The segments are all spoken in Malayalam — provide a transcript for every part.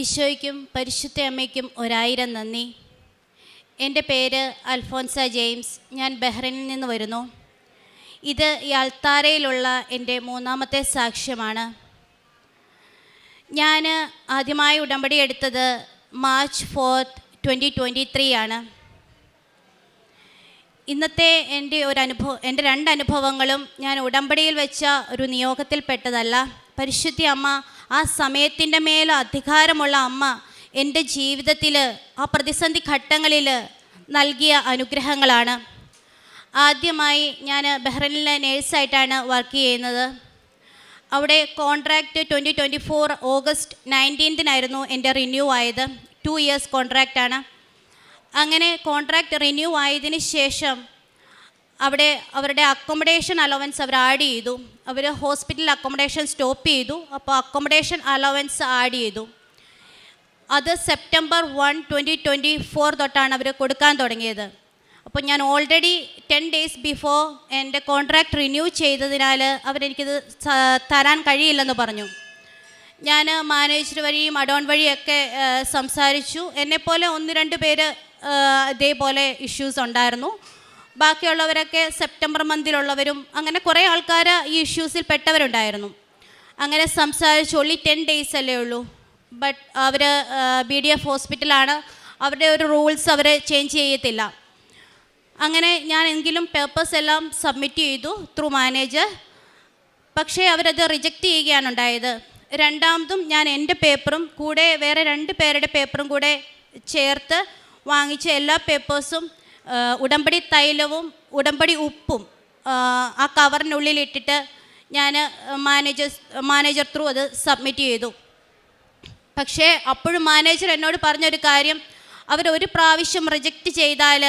ഈശോയ്ക്കും പരിശുദ്ധ അമ്മയ്ക്കും 1000 നന്ദി. എൻ്റെ പേര് അൽഫോൻസ ജെയിംസ്. ഞാൻ ബഹ്റൈനിൽ നിന്ന് വരുന്നു. ഇത് ഈ അൾത്താരയിലുള്ള എൻ്റെ 3ാമത്തെ സാക്ഷ്യമാണ്. ഞാൻ ആദ്യമായി ഉടമ്പടി എടുത്തത് മാർച്ച് 4, 2023 ആണ്. ഇന്നത്തെ എൻ്റെ 2 അനുഭവങ്ങളും ഞാൻ ഉടമ്പടിയിൽ വെച്ച ഒരു നിയോഗത്തിൽപ്പെട്ടതല്ല. പരിശുദ്ധ അമ്മ, ആ സമയത്തിൻ്റെ മേൽ അധികാരമുള്ള അമ്മ എൻ്റെ ജീവിതത്തിൽ ആ പ്രതിസന്ധി ഘട്ടങ്ങളിൽ നൽകിയ അനുഗ്രഹങ്ങളാണ്. ആദ്യമായി ഞാൻ ബഹ്റൈനിലെ നേഴ്സായിട്ടാണ് വർക്ക് ചെയ്യുന്നത്. അവിടെ കോൺട്രാക്റ്റ് 2024 ഓഗസ്റ്റ് 19 എൻ്റെ റിന്യൂ ആയത്. 2 ഇയേഴ്സ് കോൺട്രാക്റ്റാണ്. അങ്ങനെ കോൺട്രാക്റ്റ് റിന്യൂ ആയതിന് ശേഷം അവിടെ അവരുടെ അക്കോമഡേഷൻ അലവൻസ് അവർ ആഡ് ചെയ്തു. അവർ ഹോസ്പിറ്റൽ അക്കോമഡേഷൻ സ്റ്റോപ്പ് ചെയ്തു. അപ്പോൾ അക്കോമഡേഷൻ അലവൻസ് ആഡ് ചെയ്തു. അത് സെപ്റ്റംബർ 1, 2024 തൊട്ടാണ് അവർ കൊടുക്കാൻ തുടങ്ങിയത്. അപ്പോൾ ഞാൻ ഓൾറെഡി 10 days ബിഫോർ എൻ്റെ കോൺട്രാക്റ്റ് റിന്യൂ ചെയ്തതിനാൽ അവരെനിക്കിത് തരാൻ കഴിയില്ലെന്ന് പറഞ്ഞു. ഞാൻ മാനേജർ വഴിയും അഡോൺ വഴിയൊക്കെ സംസാരിച്ചു. എന്നെപ്പോലെ 1-2 പേര് ഇതേപോലെ ഇഷ്യൂസ് ഉണ്ടായിരുന്നു. ബാക്കിയുള്ളവരൊക്കെ സെപ്റ്റംബർ മന്തിലുള്ളവരും അങ്ങനെ കുറേ ആൾക്കാർ ഈ ഇഷ്യൂസിൽ പെട്ടവരുണ്ടായിരുന്നു. അങ്ങനെ സംസാരിച്ചു. ഓൺലി 10 days അല്ലേ ഉള്ളൂ. ബട്ട് അവർ BDF ഹോസ്പിറ്റലാണ്. അവരുടെ ഒരു റൂൾസ് അവർ ചേഞ്ച് ചെയ്യത്തില്ല. അങ്ങനെ ഞാൻ എങ്കിലും പേപ്പേഴ്സ് എല്ലാം സബ്മിറ്റ് ചെയ്തു ത്രൂ മാനേജർ. പക്ഷേ അവരത് റിജക്റ്റ് ചെയ്യുകയാണ് ഉണ്ടായത്. രണ്ടാമതും ഞാൻ എൻ്റെ പേപ്പറും കൂടെ വേറെ 2 പേരുടെ പേപ്പറും കൂടെ ചേർത്ത് വാങ്ങിച്ച എല്ലാ പേപ്പേഴ്സും ഉടമ്പടി തൈലവും ഉടമ്പടി ഉപ്പും ആ കവറിനുള്ളിൽ ഇട്ടിട്ട് ഞാൻ മാനേജർ ത്രൂ അത് സബ്മിറ്റ് ചെയ്തു. പക്ഷേ അപ്പോഴും മാനേജർ എന്നോട് പറഞ്ഞൊരു കാര്യം, അവരൊരു പ്രാവശ്യം റിജക്റ്റ് ചെയ്താൽ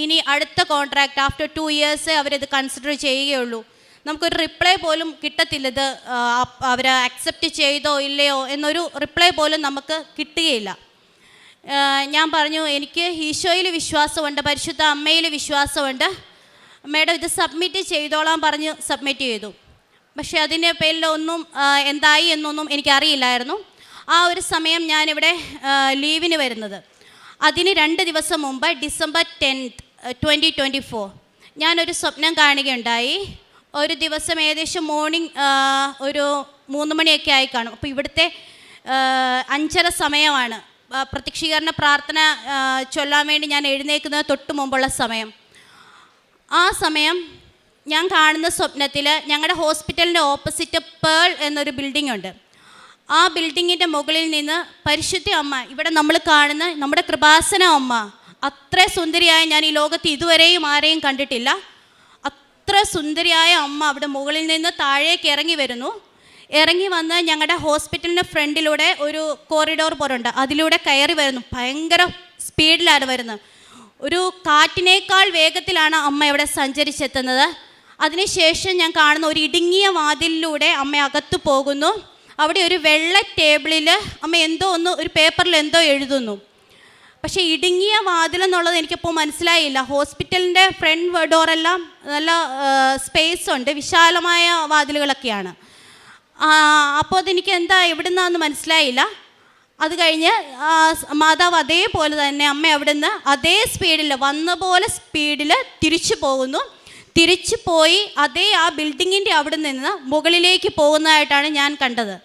ഇനി അടുത്ത കോൺട്രാക്റ്റ് ആഫ്റ്റർ 2 years അവരിത് കൺസിഡർ ചെയ്യുകയുള്ളൂ. നമുക്കൊരു റിപ്ലൈ പോലും കിട്ടത്തില്ല. ഇത് അവർ അക്സെപ്റ്റ് ചെയ്തോ ഇല്ലയോ എന്നൊരു റിപ്ലൈ പോലും നമുക്ക് കിട്ടുകയില്ല. ഞാൻ പറഞ്ഞു, എനിക്ക് ഈശോയിൽ വിശ്വാസമുണ്ട്, പരിശുദ്ധ അമ്മയിൽ വിശ്വാസമുണ്ട്, മേഡം ഇത് സബ്മിറ്റ് ചെയ്തോളാൻ പറഞ്ഞ് സബ്മിറ്റ് ചെയ്തു. പക്ഷേ അതിൻ്റെ പേരിലൊന്നും എന്തായി എന്നൊന്നും എനിക്കറിയില്ലായിരുന്നു. ആ ഒരു സമയം ഞാനിവിടെ ലീവിന് വരുന്നത്. അതിന് 2 ദിവസം മുമ്പ് ഡിസംബർ 10, 2024 ഞാനൊരു സ്വപ്നം കാണുകയുണ്ടായി. ഒരു ദിവസം ഏകദേശം മോർണിംഗ് ഒരു 3 മണിയൊക്കെ ആയി കാണും. അപ്പോൾ ഇവിടുത്തെ 5:30 സമയമാണ്. പ്രത്യക്ഷീകരണ പ്രാർത്ഥന ചൊല്ലാൻ വേണ്ടി ഞാൻ എഴുന്നേൽക്കുന്നത് തൊട്ട് മുമ്പുള്ള സമയം. ആ സമയം ഞാൻ കാണുന്ന സ്വപ്നത്തിൽ ഞങ്ങളുടെ ഹോസ്പിറ്റലിൻ്റെ ഓപ്പോസിറ്റ് പേൾ എന്നൊരു ബിൽഡിംഗ് ഉണ്ട്. ആ ബിൽഡിങ്ങിൻ്റെ മുകളിൽ നിന്ന് പരിശുദ്ധ അമ്മ, ഇവിടെ നമ്മൾ കാണുന്ന നമ്മുടെ കൃപാസന അമ്മ, അത്ര സുന്ദരിയായ ഞാൻ ഈ ലോകത്ത് ഇതുവരെയും ആരെയും കണ്ടിട്ടില്ല. അത്ര സുന്ദരിയായ അമ്മ അവിടെ മുകളിൽ നിന്ന് താഴേക്ക് ഇറങ്ങി വരുന്നു. ഇറങ്ങി വന്ന് ഞങ്ങളുടെ ഹോസ്പിറ്റലിൻ്റെ ഫ്രണ്ടിലൂടെ ഒരു കോറിഡോർ പോലുണ്ട്, അതിലൂടെ കയറി വരുന്നു. ഭയങ്കര സ്പീഡിലാണ് വരുന്നത്. ഒരു കാറ്റിനേക്കാൾ വേഗത്തിലാണ് അമ്മ ഇവിടെ സഞ്ചരിച്ചെത്തുന്നത്. അതിനുശേഷം ഞാൻ കാണുന്ന ഒരു ഇടുങ്ങിയ വാതിലിലൂടെ അമ്മ അകത്ത് പോകുന്നു. അവിടെ ഒരു വെള്ള ടേബിളിൽ അമ്മ എന്തോ ഒരു പേപ്പറിൽ എന്തോ എഴുതുന്നു. പക്ഷേ ഇടുങ്ങിയ വാതിലെന്നുള്ളത് എനിക്കിപ്പോൾ മനസ്സിലായില്ല. ഹോസ്പിറ്റലിൻ്റെ ഫ്രണ്ട് ഡോറെല്ലാം നല്ല സ്പേസ് ഉണ്ട്, വിശാലമായ വാതിലുകളൊക്കെയാണ്. അപ്പോൾ അതെനിക്ക് എവിടുന്നാന്ന് മനസ്സിലായില്ല. അത് കഴിഞ്ഞ് മാതാവ് അതേപോലെ തന്നെ അമ്മ അവിടുന്ന് അതേ സ്പീഡിൽ വന്ന പോലെ സ്പീഡിൽ തിരിച്ചു പോകുന്നു. തിരിച്ചു പോയി ആ ബിൽഡിങ്ങിൻ്റെ അവിടെ നിന്ന് മുകളിലേക്ക് പോകുന്നതായിട്ടാണ് ഞാൻ കണ്ടത്.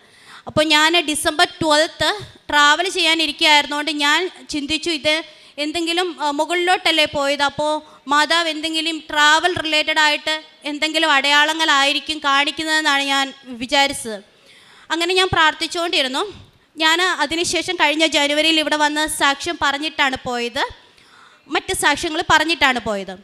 അപ്പോൾ ഞാൻ ഡിസംബർ 12 ട്രാവൽ ചെയ്യാനിരിക്കുകയായിരുന്നുകൊണ്ട് ഞാൻ ചിന്തിച്ചു, ഇത് എന്തെങ്കിലും മുകളിലോട്ടല്ലേ പോയത്, അപ്പോൾ മാതാവ് എന്തെങ്കിലും ട്രാവൽ റിലേറ്റഡ് ആയിട്ട് എന്തെങ്കിലും അടയാളങ്ങളായിരിക്കും കാണിക്കുന്നതെന്നാണ് ഞാൻ വിചാരിച്ചത്. അങ്ങനെ ഞാൻ പ്രാർത്ഥിച്ചുകൊണ്ടിരുന്നു. ഞാൻ അതിനുശേഷം കഴിഞ്ഞ ജനുവരിയിൽ ഇവിടെ വന്ന് സാക്ഷ്യം പറഞ്ഞിട്ടാണ് പോയത്, മറ്റ് സാക്ഷ്യങ്ങൾ പറഞ്ഞിട്ടാണ് പോയത്.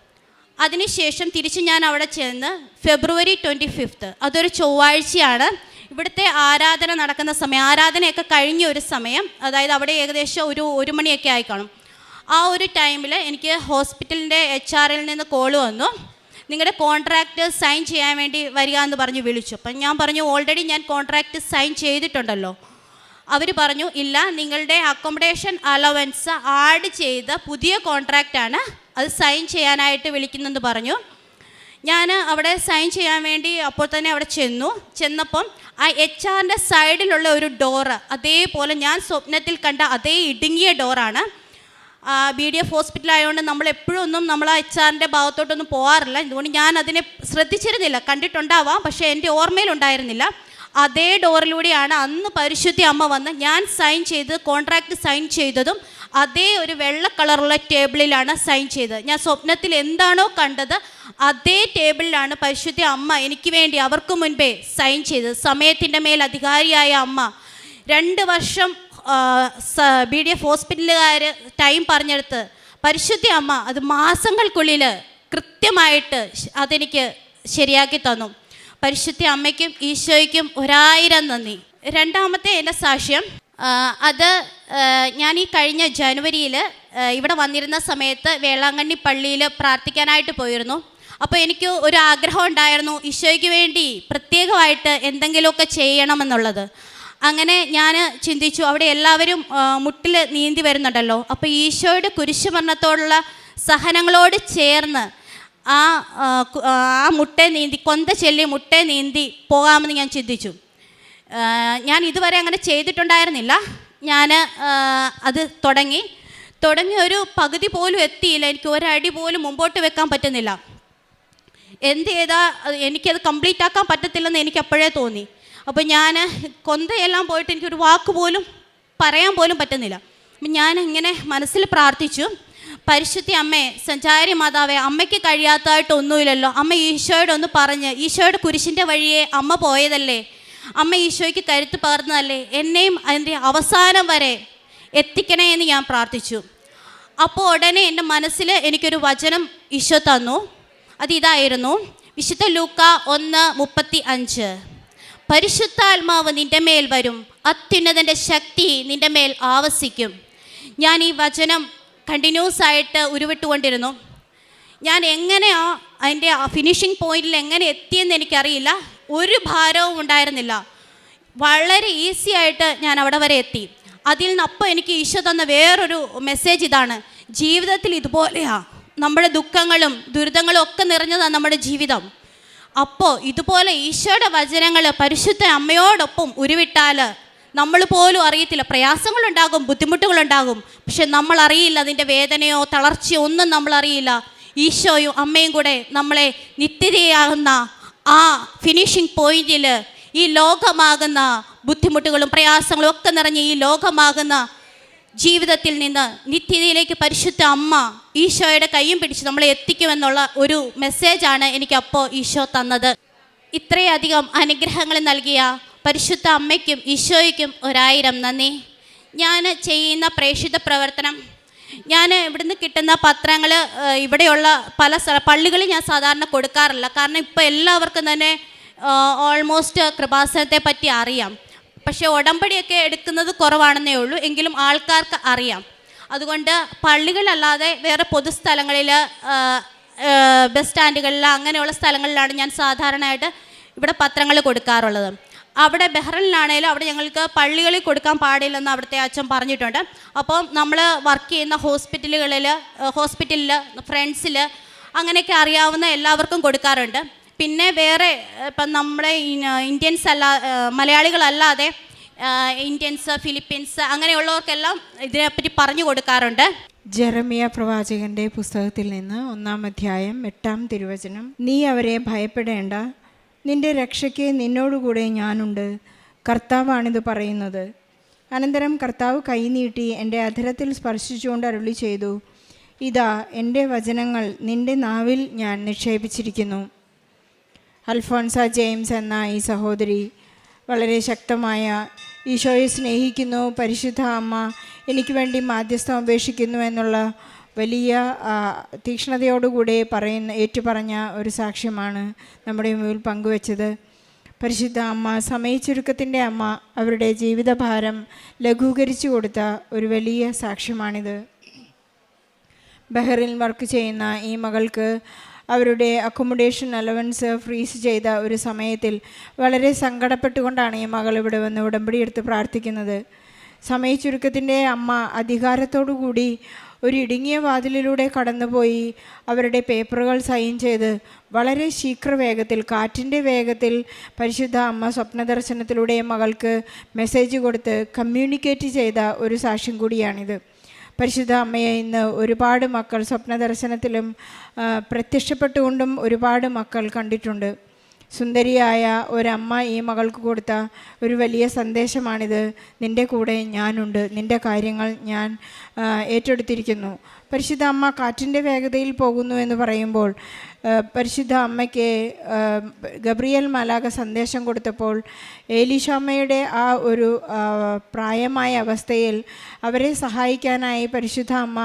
അതിനുശേഷം തിരിച്ച് ഞാൻ അവിടെ ചെന്ന് ഫെബ്രുവരി 25, അതൊരു ചൊവ്വാഴ്ചയാണ്, ഇവിടുത്തെ ആരാധന നടക്കുന്ന സമയം. ആരാധനയൊക്കെ കഴിഞ്ഞ ഒരു സമയം, അതായത് അവിടെ ഏകദേശം ഒരു 1 മണിയൊക്കെ ആയി കാണും. ആ ഒരു ടൈമിൽ എനിക്ക് ഹോസ്പിറ്റലിൻ്റെ HR-ൽ നിന്ന് കോൾ വന്നു, നിങ്ങളുടെ കോൺട്രാക്റ്റ് സൈൻ ചെയ്യാൻ വേണ്ടി വരിക എന്ന് പറഞ്ഞ് വിളിച്ചു. അപ്പം ഞാൻ പറഞ്ഞു, ഓൾറെഡി ഞാൻ കോൺട്രാക്റ്റ് സൈൻ ചെയ്തിട്ടുണ്ടല്ലോ. അവർ പറഞ്ഞു, ഇല്ല, നിങ്ങളുടെ അക്കോമഡേഷൻ അലവൻസ് ആഡ് ചെയ്ത പുതിയ കോൺട്രാക്റ്റാണ്, അത് സൈൻ ചെയ്യാനായിട്ട് വിളിക്കുന്നെന്ന് പറഞ്ഞു. ഞാൻ അവിടെ സൈൻ ചെയ്യാൻ വേണ്ടി അപ്പോൾ തന്നെ അവിടെ ചെന്നപ്പം ആ HR സൈഡിലുള്ള ഒരു ഡോറ് അതേപോലെ ഞാൻ സ്വപ്നത്തിൽ കണ്ട അതേ ഇടുങ്ങിയ ഡോറാണ്. BDF ഹോസ്പിറ്റലായതുകൊണ്ട് നമ്മൾ എപ്പോഴും ഒന്നും നമ്മൾ ആ HR ഭാഗത്തോട്ടൊന്നും പോകാറില്ല. ഇതുകൊണ്ട് ഞാൻ അതിനെ ശ്രദ്ധിച്ചിരുന്നില്ല. കണ്ടിട്ടുണ്ടാവാം, പക്ഷേ എൻ്റെ ഓർമ്മയിലുണ്ടായിരുന്നില്ല. അതേ ഡോറിലൂടെയാണ് അന്ന് പരിശുദ്ധി അമ്മ വന്ന് ഞാൻ സൈൻ ചെയ്ത് കോൺട്രാക്റ്റ് സൈൻ ചെയ്തതും അതേ ഒരു വെള്ള കളറുള്ള ടേബിളിലാണ് സൈൻ ചെയ്തത്. ഞാൻ സ്വപ്നത്തിൽ എന്താണോ കണ്ടത് അതേ ടേബിളിലാണ് പരിശുദ്ധി അമ്മ എനിക്ക് വേണ്ടി അവർക്ക് മുൻപേ സൈൻ ചെയ്തത്. സമയത്തിൻ്റെ മേൽ അധികാരിയായ അമ്മ 2 വർഷം BDF ഹോസ്പിറ്റലുകാർ ടൈം പറഞ്ഞെടുത്ത് പരിശുദ്ധി അമ്മ അത് മാസങ്ങൾക്കുള്ളിൽ കൃത്യമായിട്ട് അതെനിക്ക് ശരിയാക്കി തന്നു. പരിശുദ്ധി അമ്മയ്ക്കും ഈശോയ്ക്കും 1000 നന്ദി. രണ്ടാമത്തെ എൻ്റെ സാക്ഷ്യം, അത് ഞാൻ ഈ കഴിഞ്ഞ ജനുവരിയിൽ ഇവിടെ വന്നിരുന്ന സമയത്ത് വേളാങ്കണ്ണി പള്ളിയിൽ പ്രാർത്ഥിക്കാനായിട്ട് പോയിരുന്നു. അപ്പോൾ എനിക്ക് ഒരു ആഗ്രഹം ഉണ്ടായിരുന്നു ഈശോയ്ക്ക് വേണ്ടി പ്രത്യേകമായിട്ട് എന്തെങ്കിലുമൊക്കെ ചെയ്യണമെന്നുള്ളത്. അങ്ങനെ ഞാൻ ചിന്തിച്ചു, അവിടെ എല്ലാവരും മുട്ടിൽ നീന്തി വരുന്നുണ്ടല്ലോ, അപ്പോൾ ഈശോയുടെ കുരിശുമരണത്തോടുള്ള സഹനങ്ങളോട് ചേർന്ന് ആ മുട്ടേ നീന്തി കൊന്ത ചെല്ലി മുട്ടേ നീന്തി പോകാമെന്ന് ഞാൻ ചിന്തിച്ചു. ഞാൻ ഇതുവരെ അങ്ങനെ ചെയ്തിട്ടുണ്ടായിരുന്നില്ല. ഞാൻ അത് തുടങ്ങി ഒരു പകുതി പോലും എത്തിയില്ല. എനിക്ക് ഒരടി പോലും മുമ്പോട്ട് വെക്കാൻ പറ്റുന്നില്ല. എന്ത് ചെയ്താൽ എനിക്കത് കംപ്ലീറ്റ് ആക്കാൻ പറ്റത്തില്ലെന്ന് എനിക്ക് അപ്പോഴേ തോന്നി. അപ്പോൾ ഞാൻ കൊന്തയെല്ലാം പോയിട്ട് എനിക്കൊരു വാക്ക് പോലും പറയാൻ പോലും പറ്റുന്നില്ല. ഞാൻ ഇങ്ങനെ മനസ്സിൽ പ്രാർത്ഥിച്ചു, പരിശുദ്ധി അമ്മേ, സഞ്ചാരി മാതാവേ, അമ്മയ്ക്ക് കഴിയാത്തതായിട്ടൊന്നുമില്ലല്ലോ. അമ്മ ഈശോയോട് ഒന്ന് പറഞ്ഞ്, ഈശോയുടെ കുരിശിൻ്റെ വഴിയെ അമ്മ പോയതല്ലേ, അമ്മ ഈശോയ്ക്ക് കരുത്ത് പകർന്നതല്ലേ, എന്നെയും അതിൻ്റെ അവസാനം വരെ എത്തിക്കണേ എന്ന് ഞാൻ പ്രാർത്ഥിച്ചു. അപ്പോൾ ഉടനെ എൻ്റെ മനസ്സിൽ എനിക്കൊരു വചനം ഈശോ തന്നു. അതിതായിരുന്നു, വിശുദ്ധ ലൂക്ക 1:35. പരിശുദ്ധാത്മാവ് നിൻ്റെ മേൽ വരും, അത്യുന്നതൻ്റെ ശക്തി നിൻ്റെ മേൽ ആവസിക്കും. ഞാൻ ഈ വചനം കണ്ടിന്യൂസ് ആയിട്ട് ഉരുവിട്ടുകൊണ്ടിരുന്നു. ഞാൻ എങ്ങനെയാ അതിൻ്റെ ഫിനിഷിംഗ് പോയിന്റിൽ എങ്ങനെ എത്തിയെന്ന് എനിക്കറിയില്ല. ഒരു ഭാരവും ഉണ്ടായിരുന്നില്ല. വളരെ ഈസി ആയിട്ട് ഞാൻ അവിടെ വരെ എത്തി. അതിൽ നിന്ന് അപ്പോൾ എനിക്ക് ഈശോ തന്ന വേറൊരു മെസ്സേജ് ഇതാണ്, ജീവിതത്തിൽ ഇതുപോലെയാണ്, നമ്മുടെ ദുഃഖങ്ങളും ദുരിതങ്ങളും ഒക്കെ നിറഞ്ഞതാണ് നമ്മുടെ ജീവിതം. അപ്പോൾ ഇതുപോലെ ഈശോയുടെ വചനങ്ങൾ പരിശുദ്ധ അമ്മയോടൊപ്പം ഉരുവിട്ടാൽ നമ്മൾ പോലും അറിയത്തില്ല. പ്രയാസങ്ങളുണ്ടാകും, ബുദ്ധിമുട്ടുകളുണ്ടാകും, പക്ഷെ നമ്മൾ അറിയില്ല അതിൻ്റെ വേദനയോ തളർച്ചയോ ഒന്നും നമ്മൾ അറിയില്ല. ഈശോയും അമ്മയും കൂടെ നമ്മളെ നിത്യതയാകുന്ന ആ ഫിനിഷിംഗ് പോയിന്റിൽ ഈ ലോകമാകുന്ന ബുദ്ധിമുട്ടുകളും പ്രയാസങ്ങളും ഒക്കെ നിറഞ്ഞ് ഈ ലോകമാകുന്ന ജീവിതത്തിൽ നിന്ന് നിത്യതയിലേക്ക് പരിശുദ്ധ അമ്മ ഈശോയുടെ കൈയും പിടിച്ച് നമ്മളെ എത്തിക്കുമെന്നുള്ള ഒരു മെസ്സേജാണ് എനിക്കപ്പോൾ ഈശോ തന്നത്. ഇത്രയധികം അനുഗ്രഹങ്ങൾ നൽകിയ പരിശുദ്ധ അമ്മയ്ക്കും ഈശോയ്ക്കും 1000 നന്ദി. ഞാൻ ചെയ്യുന്ന പ്രേക്ഷിത പ്രവർത്തനം, ഞാൻ ഇവിടുന്ന് കിട്ടുന്ന പത്രങ്ങൾ ഇവിടെയുള്ള പല പള്ളികളിൽ ഞാൻ സാധാരണ കൊടുക്കാറില്ല. കാരണം ഇപ്പോൾ എല്ലാവർക്കും തന്നെ ഓൾമോസ്റ്റ് കൃപാസനത്തെ പറ്റി അറിയാം. പക്ഷേ ഉടമ്പടിയൊക്കെ എടുക്കുന്നത് കുറവാണെന്നേ ഉള്ളൂ, എങ്കിലും ആൾക്കാർക്ക് അറിയാം. അതുകൊണ്ട് പള്ളികളല്ലാതെ വേറെ പൊതുസ്ഥലങ്ങളിൽ, ബസ് സ്റ്റാൻഡുകളിൽ, അങ്ങനെയുള്ള സ്ഥലങ്ങളിലാണ് ഞാൻ സാധാരണയായിട്ട് ഇവിടെ പത്രങ്ങൾ കൊടുക്കാറുള്ളത്. അവിടെ ബഹ്റൈനിലാണേലും അവിടെ ഞങ്ങൾക്ക് പള്ളികളിൽ കൊടുക്കാൻ പാടില്ലെന്ന് അവിടുത്തെ അച്ഛൻ പറഞ്ഞിട്ടുണ്ട്. അപ്പം നമ്മൾ വർക്ക് ചെയ്യുന്ന ഹോസ്പിറ്റലിൽ ഫ്രണ്ട്സിൽ അങ്ങനെയൊക്കെ അറിയാവുന്ന എല്ലാവർക്കും കൊടുക്കാറുണ്ട്. പിന്നെ വേറെ ഇപ്പം നമ്മുടെ ഇന്ത്യൻസ് മലയാളികളല്ലാതെ ഇന്ത്യൻസ്, ഫിലിപ്പീൻസ് അങ്ങനെയുള്ളവർക്കെല്ലാം ഇതിനെപ്പറ്റി പറഞ്ഞു കൊടുക്കാറുണ്ട്. ജെറമിയ പ്രവാചകന്റെ പുസ്തകത്തിൽ നിന്ന് 1-ാം അധ്യായം 8-ാം തിരുവചനം. നീ അവരെ ഭയപ്പെടേണ്ട, നിന്റെ രക്ഷയ്ക്ക് നിന്നോടുകൂടെ ഞാനുണ്ട്, കർത്താവാണിത് പറയുന്നത്. അനന്തരം കർത്താവ് കൈനീട്ടി എൻ്റെ അധരത്തിൽ സ്പർശിച്ചുകൊണ്ട് അരുളി ചെയ്തു, ഇതാ എൻ്റെ വചനങ്ങൾ നിന്റെ നാവിൽ ഞാൻ നിക്ഷേപിച്ചിരിക്കുന്നു. അൽഫോൻസ ജെയിംസ് എന്ന ഈ സഹോദരി വളരെ ശക്തമായ ഈശോയെ സ്നേഹിക്കുന്നു, പരിശുദ്ധ അമ്മ എനിക്ക് വേണ്ടി മാധ്യസ്ഥം അപേക്ഷിക്കുന്നു എന്നുള്ള വലിയ തീക്ഷ്ണതയോടുകൂടി ഏറ്റുപറഞ്ഞ ഒരു സാക്ഷ്യമാണ് നമ്മുടെ മുമ്പിൽ പങ്കുവച്ചത്. പരിശുദ്ധ അമ്മ, സമയച്ചുരുക്കത്തിൻ്റെ അമ്മ, അവരുടെ ജീവിതഭാരം ലഘൂകരിച്ചു കൊടുത്ത ഒരു വലിയ സാക്ഷ്യമാണിത്. ബഹ്റിൻ വർക്ക് ചെയ്യുന്ന ഈ മകൾക്ക് അവരുടെ അക്കോമഡേഷൻ അലവൻസ് ഫ്രീസ് ചെയ്ത ഒരു സമയത്തിൽ വളരെ സങ്കടപ്പെട്ടുകൊണ്ടാണ് ഈ മകൾ ഇവിടെ വന്ന് ഉടമ്പടി എടുത്ത് പ്രാർത്ഥിക്കുന്നത്. സമയച്ചുരുക്കത്തിൻ്റെ അമ്മ അധികാരത്തോടു കൂടി ഒരു ഇടുങ്ങിയ വാതിലിലൂടെ കടന്നുപോയി അവരുടെ പേപ്പറുകൾ സൈൻ ചെയ്ത് വളരെ ശീഘ്രവേഗത്തിൽ, കാറ്റിൻ്റെ വേഗത്തിൽ പരിശുദ്ധ അമ്മ സ്വപ്നദർശനത്തിലൂടെ മകൾക്ക് മെസ്സേജ് കൊടുത്ത് കമ്മ്യൂണിക്കേറ്റ് ചെയ്ത ഒരു സാക്ഷ്യം കൂടിയാണിത്. പരിശുദ്ധ അമ്മയെ ഇന്ന് ഒരുപാട് മക്കൾ സ്വപ്നദർശനത്തിലും പ്രത്യക്ഷപ്പെട്ടുകൊണ്ടും ഒരുപാട് മക്കൾ കണ്ടിട്ടുണ്ട്. സുന്ദരിയായ ഒരമ്മ ഈ മകൾക്ക് കൊടുത്ത ഒരു വലിയ സന്ദേശമാണിത്. നിൻ്റെ കൂടെ ഞാനുണ്ട്, നിൻ്റെ കാര്യങ്ങൾ ഞാൻ ഏറ്റെടുത്തിരിക്കുന്നു. പരിശുദ്ധ അമ്മ കാറ്റിൻ്റെ വേഗതയിൽ പോകുന്നു എന്ന് പറയുമ്പോൾ പരിശുദ്ധ അമ്മയ്ക്ക് ഗബ്രിയേൽ മാലാഖ സന്ദേശം കൊടുത്തപ്പോൾ ഏലീശാമ്മയുടെ ആ ഒരു പ്രായമായ അവസ്ഥയിൽ അവരെ സഹായിക്കാനായി പരിശുദ്ധ അമ്മ,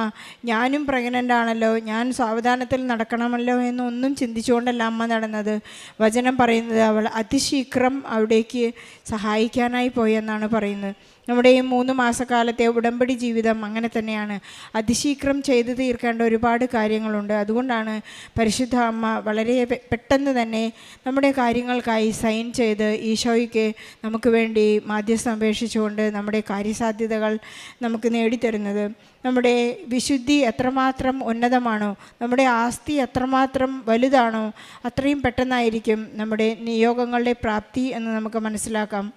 ഞാനും പ്രഗ്നൻ്റ് ആണല്ലോ, ഞാൻ സാവധാനത്തിൽ നടക്കണമല്ലോ എന്നൊന്നും ചിന്തിച്ചുകൊണ്ടല്ല അമ്മ നടന്നത്. വചനം പറയുന്നത് അവൾ അതിശീഘ്രം അവിടേക്ക് സഹായിക്കാനായി പോയെന്നാണ് പറയുന്നത്. നമ്മുടെ ഈ 3 മാസക്കാലത്തെ ഉടമ്പടി ജീവിതം അങ്ങനെ തന്നെയാണ്. അതിശീഘ്രം ചെയ്തു തീർക്കേണ്ട ഒരുപാട് കാര്യങ്ങളുണ്ട്. അതുകൊണ്ടാണ് പരിശുദ്ധ അമ്മ വളരെ പെട്ടെന്ന് തന്നെ നമ്മുടെ കാര്യങ്ങൾക്കായി സൈൻ ചെയ്ത് ഈശോയ്ക്ക് നമുക്ക് വേണ്ടി മാധ്യസ്ഥം അപേക്ഷിച്ചുകൊണ്ട് നമ്മുടെ കാര്യസാധ്യതകൾ നമുക്ക് നേടിത്തരുന്നത്. നമ്മുടെ വിശുദ്ധി എത്രമാത്രം ഉന്നതമാണോ, നമ്മുടെ ആസ്തി എത്രമാത്രം വലുതാണോ, അത്രയും പെട്ടെന്നായിരിക്കും നമ്മുടെ നിയോഗങ്ങളുടെ പ്രാപ്തി എന്ന് നമുക്ക് മനസ്സിലാക്കാം.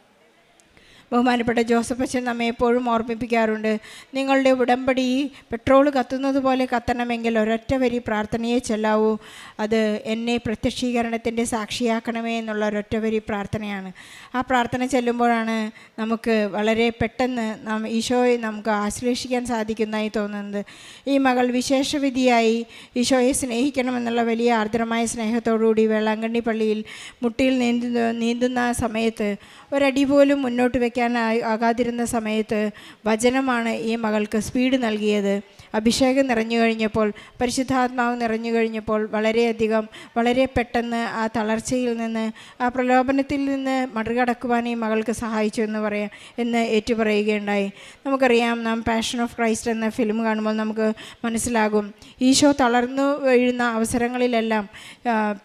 ബഹുമാനപ്പെട്ട ജോസഫ് അച്ഛൻ നമ്മെ എപ്പോഴും ഓർമ്മിപ്പിക്കാറുണ്ട്, നിങ്ങളുടെ ഉടമ്പടി പെട്രോൾ കത്തുന്നത് പോലെ കത്തണമെങ്കിൽ ഒരൊറ്റ വരി പ്രാർത്ഥനയെ ചെല്ലാവൂ, അത് എന്നെ പ്രത്യക്ഷീകരണത്തിൻ്റെ സാക്ഷിയാക്കണമേ എന്നുള്ള ഒരൊറ്റ വരി പ്രാർത്ഥനയാണ്. ആ പ്രാർത്ഥന ചെല്ലുമ്പോഴാണ് നമുക്ക് വളരെ പെട്ടെന്ന് ഈശോയെ നമുക്ക് ആശ്ലേഷിക്കാൻ സാധിക്കുന്നതായി തോന്നുന്നത്. ഈ മകൾ വിശേഷവിധിയായി ഈശോയെ സ്നേഹിക്കണമെന്നുള്ള വലിയ ആർദ്രമായ സ്നേഹത്തോടുകൂടി വേളാങ്കണ്ണി പള്ളിയിൽ മുട്ടിയിൽ നീന്തുന്ന സമയത്ത് ഒരടി പോലും മുന്നോട്ട് വയ്ക്കാൻ ആകാതിരുന്ന സമയത്ത് വചനമാണ് ഈ മകൾക്ക് സ്പീഡ് നൽകിയത്. അഭിഷേകം നിറഞ്ഞു കഴിഞ്ഞപ്പോൾ, പരിശുദ്ധാത്മാവ് നിറഞ്ഞു കഴിഞ്ഞപ്പോൾ വളരെ പെട്ടെന്ന് ആ തളർച്ചയിൽ നിന്ന്, ആ പ്രലോഭനത്തിൽ നിന്ന് മറികടക്കുവാൻ ഈ മകൾക്ക് സഹായിച്ചു എന്ന് ഏറ്റുപറയുകയുണ്ടായി. നമുക്കറിയാം, നാം പാഷൻ ഓഫ് ക്രൈസ്റ്റ് എന്ന ഫിലിം കാണുമ്പോൾ നമുക്ക് മനസ്സിലാകും, ഈശോ തളർന്നു വീഴുന്ന അവസരങ്ങളിലെല്ലാം,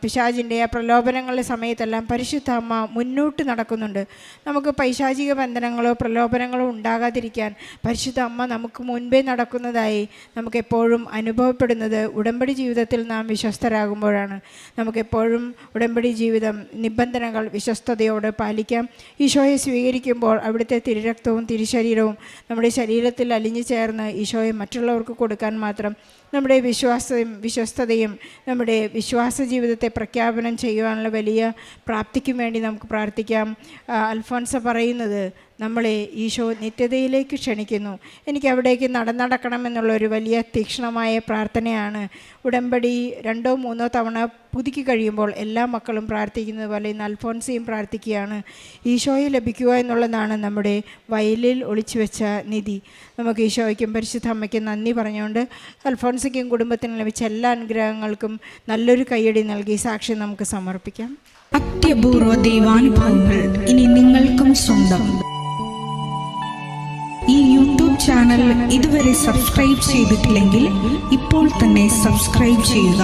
പിശാചിൻ്റെ ആ പ്രലോഭനങ്ങളുടെ സമയത്തെല്ലാം പരിശുദ്ധ അമ്മ മുന്നോട്ട് നടക്കുന്നുണ്ട്. നമുക്ക് പൈശാചിക ബന്ധനങ്ങളോ പ്രലോഭനങ്ങളോ ഉണ്ടാകാതിരിക്കാൻ പരിശുദ്ധ അമ്മ നമുക്ക് മുൻപേ നടക്കുന്നതായി നമുക്കെപ്പോഴും അനുഭവപ്പെടുന്നത് ഉടമ്പടി ജീവിതത്തിൽ നാം വിശ്വസ്തരാകുമ്പോഴാണ്. നമുക്കെപ്പോഴും ഉടമ്പടി ജീവിതം നിബന്ധനകൾ വിശ്വസ്തയോടെ പാലിക്കാം. ഈശോയെ സ്വീകരിക്കുമ്പോൾ അവിടുത്തെ തിരുരക്തവും തിരുശരീരവും നമ്മുടെ ശരീരത്തിൽ അലിഞ്ഞു ചേർന്ന് ഈശോയെ മറ്റുള്ളവർക്ക് കൊടുക്കാൻ മാത്രം നമ്മുടെ വിശ്വസ്തതയും നമ്മുടെ വിശ്വാസ ജീവിതത്തെ പ്രഖ്യാപനം ചെയ്യുവാനുള്ള വലിയ പ്രാപ്തിക്കും വേണ്ടി നമുക്ക് പ്രാർത്ഥിക്കാം. അൽഫോൻസ പറയുന്നത്, നമ്മളെ ഈശോ നിത്യതയിലേക്ക് ക്ഷണിക്കുന്നു. എനിക്ക് അവിടേക്ക് നടക്കണമെന്നുള്ളൊരു വലിയ തീക്ഷ്ണമായ പ്രാർത്ഥനയാണ്. ഉടമ്പടി 2 or 3 തവണ പുതുക്കി കഴിയുമ്പോൾ എല്ലാ മക്കളും പ്രാർത്ഥിക്കുന്നത് പോലെ ഇന്ന് അൽഫോൻസയും പ്രാർത്ഥിക്കുകയാണ്. ഈശോയെ ലഭിക്കുക എന്നുള്ളതാണ് നമ്മുടെ വയലിൽ ഒളിച്ചു വെച്ച നിധി. നമുക്ക് ഈശോയ്ക്കും പരിശുദ്ധ അമ്മയ്ക്കും നന്ദി പറഞ്ഞുകൊണ്ട് അൽഫോൻസയ്ക്കും കുടുംബത്തിനും ലഭിച്ച എല്ലാ അനുഗ്രഹങ്ങൾക്കും നല്ലൊരു കയ്യടി നൽകി സാക്ഷ്യം നമുക്ക് സമർപ്പിക്കാം. അത്യപൂർവ ദൈവാനുഭവങ്ങൾ ഇനി നിങ്ങൾക്കും സ്വന്തം. ഈ യൂട്യൂബ് ചാനൽ ഇതുവരെ സബ്സ്ക്രൈബ് ചെയ്തിട്ടില്ലെങ്കിൽ ഇപ്പോൾ തന്നെ സബ്സ്ക്രൈബ് ചെയ്യുക.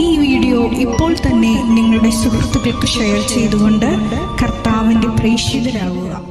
ഈ വീഡിയോ ഇപ്പോൾ തന്നെ നിങ്ങളുടെ സുഹൃത്തുക്കൾക്ക് ഷെയർ ചെയ്തുകൊണ്ട് കർത്താവിൻ്റെ പ്രേക്ഷിതരാകുക.